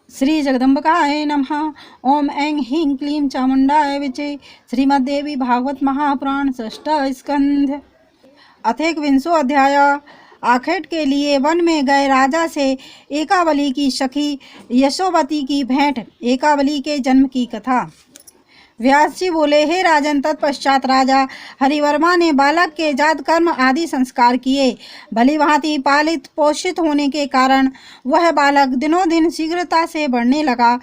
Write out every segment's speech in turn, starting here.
श्री जगदम्बिकाय नमः। ओम ऐं ह्रीं क्लीं चामुण्डाय विचे। श्रीमद्देवी भागवत महापुराण षष्ठ स्कंध। अथेकविंशो अध्याय। आखेट के लिए वन में गए राजा से एकावली की सखी यशोवती की भेंट। एकावली के जन्म की कथा। व्यास जी बोले, हे राजन, तत्पश्चात राजा हरिवर्मा ने बालक के जात कर्म आदि संस्कार किए। भली भांति पालित पोषित होने के कारण वह बालक दिनों दिन शीघ्रता से बढ़ने लगा।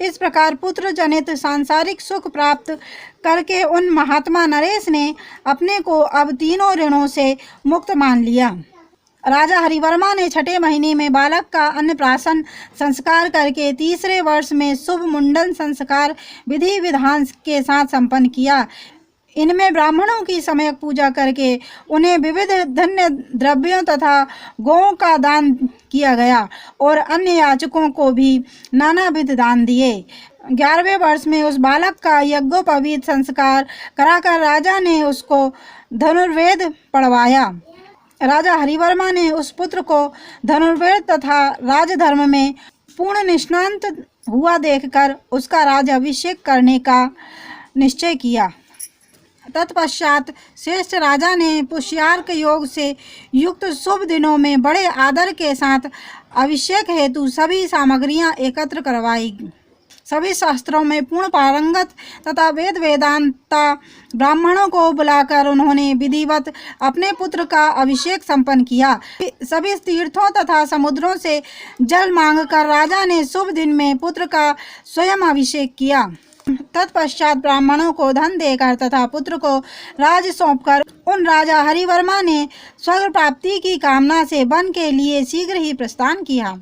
इस प्रकार पुत्र जनित सांसारिक सुख प्राप्त करके उन महात्मा नरेश ने अपने को अब तीनों ऋणों से मुक्त मान लिया। राजा हरिवर्मा ने छठे महीने में बालक का अन्नप्राशन संस्कार करके तीसरे वर्ष में शुभ मुंडन संस्कार विधि विधान के साथ संपन्न किया। इनमें ब्राह्मणों की सम्यक पूजा करके उन्हें विविध धन्य द्रव्यों तथा गौओं का दान किया गया और अन्य याचकों को भी नानाविध दान दिए। 11वें वर्ष में उस बालक का यज्ञोपवीत संस्कार कराकर राजा ने उसको धनुर्वेद पढ़वाया। राजा हरिवर्मा ने उस पुत्र को धनुर्वेद तथा राजधर्म में पूर्ण निष्णांत हुआ देखकर उसका राज्याभिषेक करने का निश्चय किया। तत्पश्चात श्रेष्ठ राजा ने पुष्यार्क योग से युक्त शुभ दिनों में बड़े आदर के साथ अभिषेक हेतु सभी सामग्रियां एकत्र करवाई। सभी शास्त्रों में पूर्ण पारंगत तथा वेद वेदांता ब्राह्मणों को बुलाकर उन्होंने विधिवत अपने पुत्र का अभिषेक संपन्न किया। सभी तीर्थों तथा समुद्रों से जल मांगकर राजा ने शुभ दिन में पुत्र का स्वयं अभिषेक किया। तत्पश्चात ब्राह्मणों को धन देकर तथा पुत्र को राज सौंपकर उन राजा हरिवर्मा ने स्वर्ग प्राप्ति की कामना से वन के लिए शीघ्र ही प्रस्थान किया।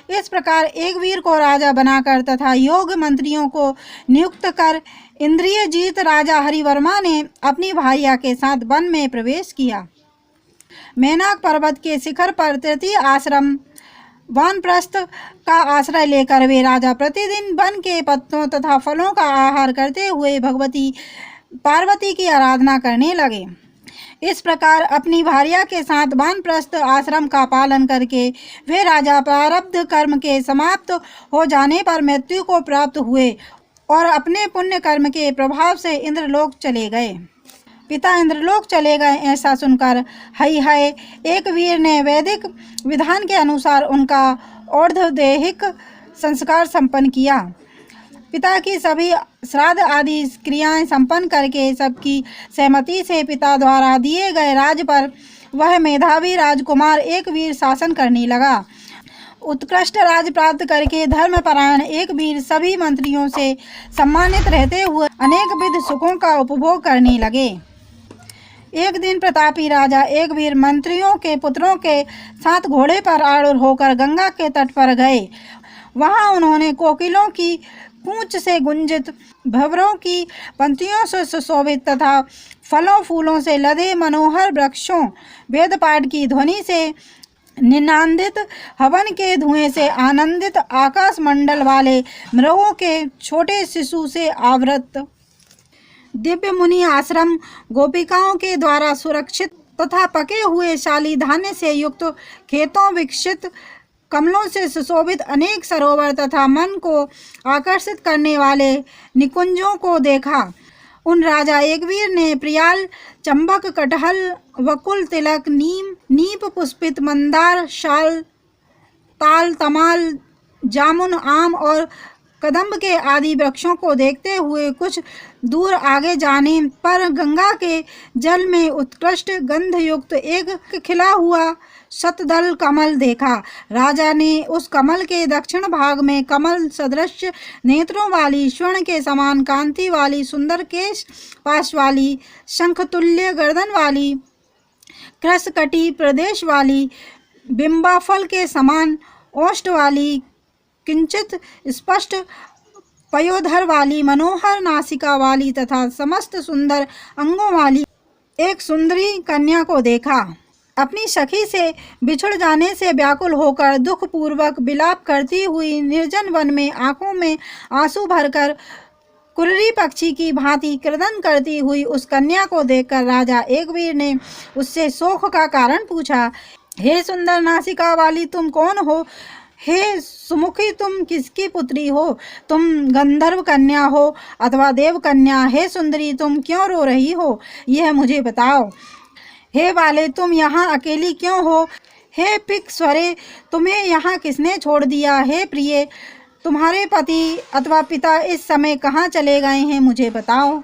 इस प्रकार एक वीर को राजा बनाकर तथा योग मंत्रियों को नियुक्त कर इंद्रिय जीत राजा हरिवर्मा ने अपनी भार्या के साथ वन में प्रवेश किया। मैनाक पर्वत के शिखर पर तृतीय आश्रम वानप्रस्थ का आश्रय लेकर वे राजा प्रतिदिन वन के पत्तों तथा फलों का आहार करते हुए भगवती पार्वती की आराधना करने लगे। इस प्रकार अपनी भार्या के साथ वानप्रस्थ आश्रम का पालन करके वे राजा प्रारब्ध कर्म के समाप्त हो जाने पर मृत्यु को प्राप्त हुए और अपने पुण्य कर्म के प्रभाव से इंद्रलोक चले गए। पिता इंद्रलोक चले गए ऐसा सुनकर हय एक वीर ने वैदिक विधान के अनुसार उनका और्ध्वदेहिक संस्कार संपन्न किया। पिता की सभी श्राद्ध आदि क्रियाएं संपन्न करके सबकी सहमति से पिता द्वारा दिए गए राज पर वह मेधावी राजकुमार एक वीर शासन करने लगा। उत्कृष्ट राज प्राप्त करके धर्मपरायण एक वीर सभी मंत्रियों से सम्मानित रहते हुए अनेक विध सुखों का उपभोग करने लगे। एक दिन प्रतापी राजा एक वीर मंत्रियों के पुत्रों के साथ घोड़े पर आरूढ़ होकर गंगा के तट पर गए। वहां उन्होंने कोकिलों की कूंच से गुंजित, भंवरों की पंक्तियों से सुशोभित तथा फलों फूलों से लदे मनोहर वृक्षों, वेद पाठ की ध्वनि से निनादित, हवन के धुएं से आनंदित आकाश मंडल वाले मृगों के छोटे शिशु से आवृत दिव्य मुनि आश्रम, गोपिकाओं के द्वारा सुरक्षित तथा पके हुए शाली धान्य से युक्त खेतों, विकसित कमलों से सुशोभित अनेक सरोवर तथा मन को आकर्षित करने वाले निकुंजों को देखा। उन राजा एकवीर ने प्रियाल, चंबक, कटहल, वकुल, तिलक, नीप पुष्पित, मंदार, शाल, ताल, तमाल, जामुन, आम और कदम्ब के आदि वृक्षों को देखते हुए कुछ दूर आगे जाने पर गंगा के जल में उत्कृष्ट गंध युक्त एक खिला हुआ शतदल कमल देखा। राजा ने उस कमल के दक्षिण भाग में कमल सदृश नेत्रों वाली, स्वर्ण के समान कांति वाली, सुंदर केश पाश वाली, शंखतुल्य गर्दन वाली, कृष्णकटी प्रदेश वाली, बिंबाफल के समान ओष्ठ वाली, किंचित स्पष्ट पयोधर वाली, मनोहर नासिका वाली तथा समस्त सुंदर अंगों वाली एक सुंदरी कन्या को देखा। अपनी सखी से बिछुड़ जाने से व्याकुल होकर दुख पूर्वक विलाप करती हुई निर्जन वन में आंखों में आंसू भरकर कुर्री पक्षी की भांति क्रदन करती हुई उस कन्या को देखकर राजा एकवीर ने उससे शोक का कारण पूछा। हे सुंदर नासिका वाली, तुम कौन हो? हे सुमुखी, तुम किसकी पुत्री हो? तुम गंधर्व कन्या हो अथवा देव कन्या? हे सुंदरी, तुम क्यों रो रही हो, यह मुझे बताओ। हे बाले, तुम यहाँ अकेली क्यों हो? हे पिकस्वरे, तुम्हें यहाँ किसने छोड़ दिया? हे प्रिय, तुम्हारे पति अथवा पिता इस समय कहाँ चले गए हैं, मुझे बताओ।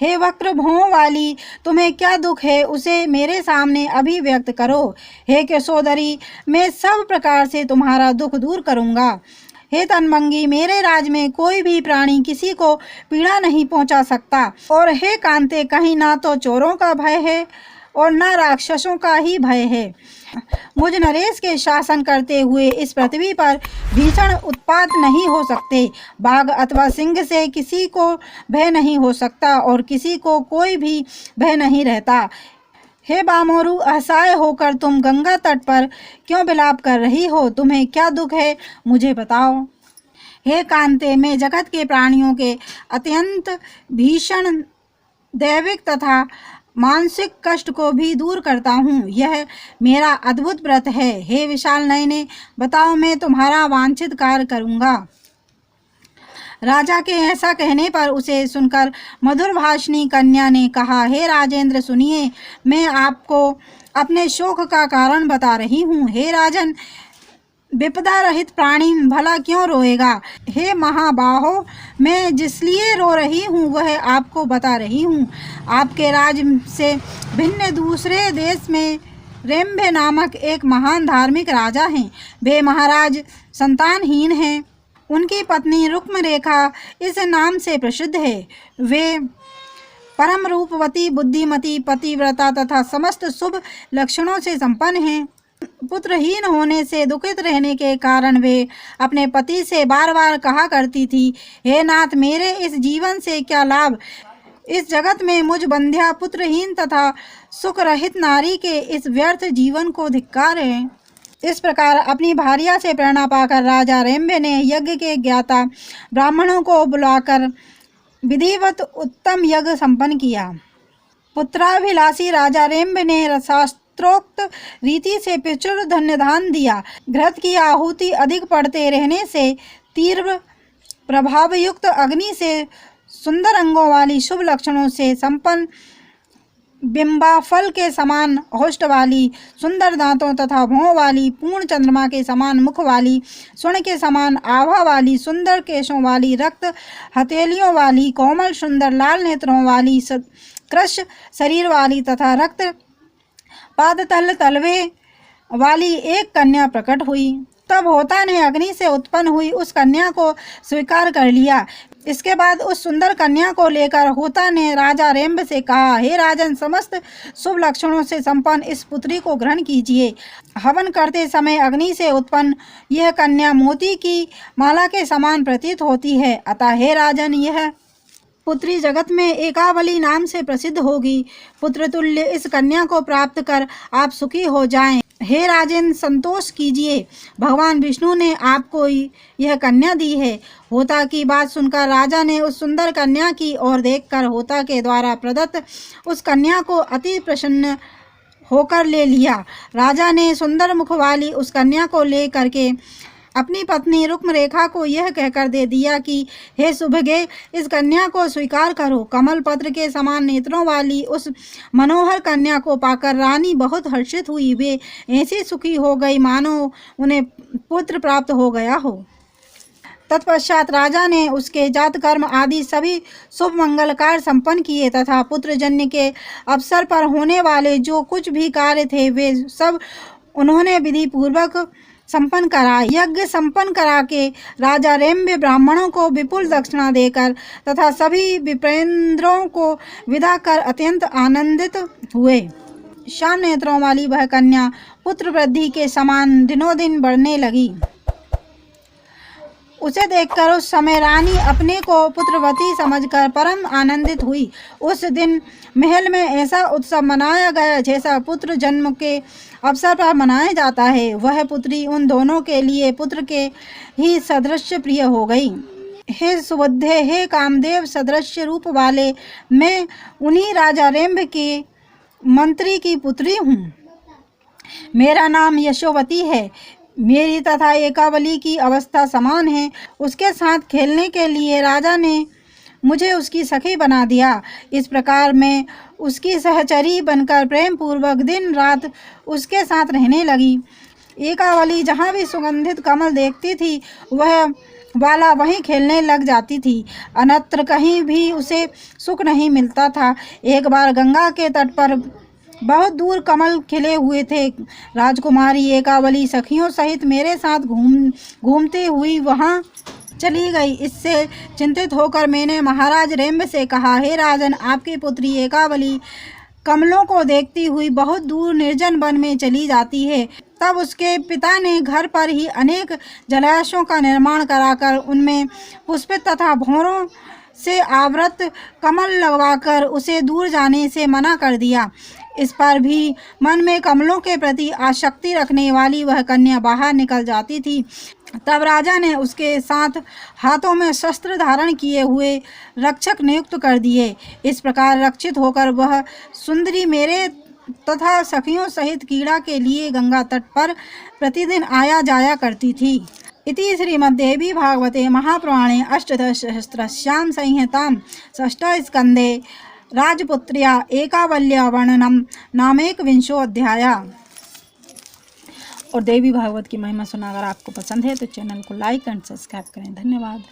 हे वक्र भुवों वाली, तुम्हें क्या दुख है, उसे मेरे सामने अभिव्यक्त करो। हे केशोदरी, मैं सब प्रकार से तुम्हारा दुख दूर करूँगा। हे तनमंगी, मेरे राज में कोई भी प्राणी किसी को पीड़ा नहीं पहुँचा सकता। और हे कांते, कहीं ना तो चोरों का भय है और न राक्षसों का ही भय है। मुझ नरेश के शासन करते हुए इस पृथ्वी पर भीषण उत्पात नहीं हो सकते। बाघ अथवा सिंह से किसी को भय नहीं हो सकता और किसी को कोई भी भय नहीं रहता। हे बामोरु, असहाय होकर तुम गंगा तट पर क्यों विलाप कर रही हो? तुम्हें क्या दुख है, मुझे बताओ। हे कांते, मैं जगत के प्राणियों के अत्यंत भीषण दैविक तथा मानसिक कष्ट को भी दूर करता हूँ। यह मेरा अद्भुत व्रत है। हे विशाल नयने, बताओ, मैं तुम्हारा वांछित कार्य करूँगा। राजा के ऐसा कहने पर उसे सुनकर मधुर भाषिणी कन्या ने कहा, हे राजेंद्र सुनिए, मैं आपको अपने शोक का कारण बता रही हूँ। हे राजन, विपदा रहित प्राणी भला क्यों रोएगा? हे महाबाहो, मैं जिसलिए रो रही हूँ वह आपको बता रही हूँ। आपके राज से भिन्न दूसरे देश में रेम्भे नामक एक महान धार्मिक राजा हैं। वे महाराज संतानहीन हैं। उनकी पत्नी रुक्मरेखा इस नाम से प्रसिद्ध है। वे परम रूपवती, बुद्धिमती, पतिव्रता तथा समस्त शुभ लक्षणों से संपन्न हैं। पुत्रहीन होने से दुखित रहने के कारण वे अपने पति से बार बार कहा करती थी, हे नाथ, मेरे इस जीवन से क्या लाभ? इस जगत में मुझ बंध्या पुत्रहीन तथा सुख रहित नारी के इस व्यर्थ जीवन को धिक्कार है। इस प्रकार अपनी भार्या से प्रेरणा पाकर राजा रेम्भे ने यज्ञ के ज्ञाता ब्राह्मणों को बुलाकर विधिवत उत्तम यज्ञ संपन्न किया। पुत्राभिलाषी राजा रेम्भे ने शास्त्रोक्त रीति से प्रचुर धन्यदान दिया। घृत की आहुति अधिक पड़ते रहने से तीव्र प्रभावयुक्त अग्नि से सुंदर अंगों वाली, शुभ लक्षणों से संपन्न, बिंबाफल के समान होष्ट वाली, सुंदर दांतों तथा भौं वाली, पूर्ण चंद्रमा के समान मुख वाली, स्वर्ण के समान आभा वाली, सुंदर केशों वाली, रक्त हथेलियों वाली, कोमल सुंदर लाल नेत्रों वाली, कृश शरीर वाली तथा रक्त पादतल तलवे वाली एक कन्या प्रकट हुई। तब होता ने अग्नि से उत्पन्न हुई उस कन्या को स्वीकार कर लिया। इसके बाद उस सुंदर कन्या को लेकर होता ने राजा रेम्भ से कहा, हे राजन, समस्त शुभ लक्षणों से संपन्न इस पुत्री को ग्रहण कीजिए। हवन करते समय अग्नि से उत्पन्न यह कन्या मोती की माला के समान प्रतीत होती है। अतः हे राजन, यह पुत्री जगत में एकावली नाम से प्रसिद्ध होगी। पुत्रतुल्य इस कन्या को प्राप्त कर आप सुखी हो जाएं। हे राजन, संतोष कीजिए, भगवान विष्णु ने आपको यह कन्या दी है। होता की बात सुनकर राजा ने उस सुंदर कन्या की ओर देखकर होता के द्वारा प्रदत्त उस कन्या को अति प्रसन्न होकर ले लिया। राजा ने सुंदर मुख वाली उस कन्या को ले करके अपनी पत्नी रुक्मरेखा को यह कहकर दे दिया कि हे सुभगे, इस कन्या को स्वीकार करो। कमल पत्र के समान नेत्रों वाली उस मनोहर कन्या को पाकर रानी बहुत हर्षित हुई। वे ऐसी सुखी हो गई मानो उन्हें पुत्र प्राप्त हो गया हो। तत्पश्चात राजा ने उसके जात कर्म आदि सभी शुभ मंगल कार्य संपन्न किए तथा पुत्रजन्य के अवसर पर होने वाले जो कुछ भी कार्य थे वे सब उन्होंने विधि पूर्वक संपन्न करा। यज्ञ संपन्न करा के राजा रेम्भे ब्राह्मणों को विपुल दक्षिणा देकर तथा सभी विप्रेंद्रों को विदा कर अत्यंत आनंदित हुए। श्याम नेत्रों वाली वह कन्या पुत्र वृद्धि के समान दिनों दिन बढ़ने लगी। उसे देखकर उस समय रानी अपने को पुत्रवती समझकर परम आनंदित हुई। उस दिन महल में ऐसा उत्सव मनाया गया जैसा पुत्र जन्म के अवसर पर मनाया जाता है। वह पुत्री उन दोनों के लिए पुत्र के ही सदृश प्रिय हो गई। हे सुबुद्धे, हे कामदेव सदृश रूप वाले, मैं उन्हीं राजा रेम्भ के मंत्री की पुत्री हूँ। मेरा नाम यशोवती है। मेरी तथा एकावली की अवस्था समान है। उसके साथ खेलने के लिए राजा ने मुझे उसकी सखी बना दिया। इस प्रकार मैं उसकी सहचरी बनकर प्रेम पूर्वक दिन रात उसके साथ रहने लगी। एकावली जहाँ भी सुगंधित कमल देखती थी वह वाला वहीं खेलने लग जाती थी। अन्यत्र कहीं भी उसे सुख नहीं मिलता था। एक बार गंगा के तट पर बहुत दूर कमल खिले हुए थे। राजकुमारी एकावली सखियों सहित मेरे साथ घूमती हुई वहां चली गई। इससे चिंतित होकर मैंने महाराज रेम्ब से कहा, हे राजन, आपकी पुत्री एकावली कमलों को देखती हुई बहुत दूर निर्जन वन में चली जाती है। तब उसके पिता ने घर पर ही अनेक जलाशयों का निर्माण कराकर उनमें पुष्पित तथा भौरों से आवृत कमल लगवाकर उसे दूर जाने से मना कर दिया। इस पर भी मन में कमलों के प्रति आसक्ति रखने वाली वह कन्या बाहर निकल जाती थी। तब राजा ने उसके साथ हाथों में शस्त्र धारण किए हुए रक्षक नियुक्त कर दिए। इस प्रकार रक्षित होकर वह सुंदरी मेरे तथा सखियों सहित क्रीड़ा के लिए गंगा तट पर प्रतिदिन आया जाया करती थी। इति श्रीमद्देवी भागवते महापुराणे अष्टादशसहस्रस्यां संहितां षष्ठस्कन्धे राजपुत्र्या एकावल्या वर्णनम नामेकविंशोऽध्यायः। और देवी भागवत की महिमा सुना अगर आपको पसंद है तो चैनल को लाइक एंड सब्सक्राइब करें। धन्यवाद।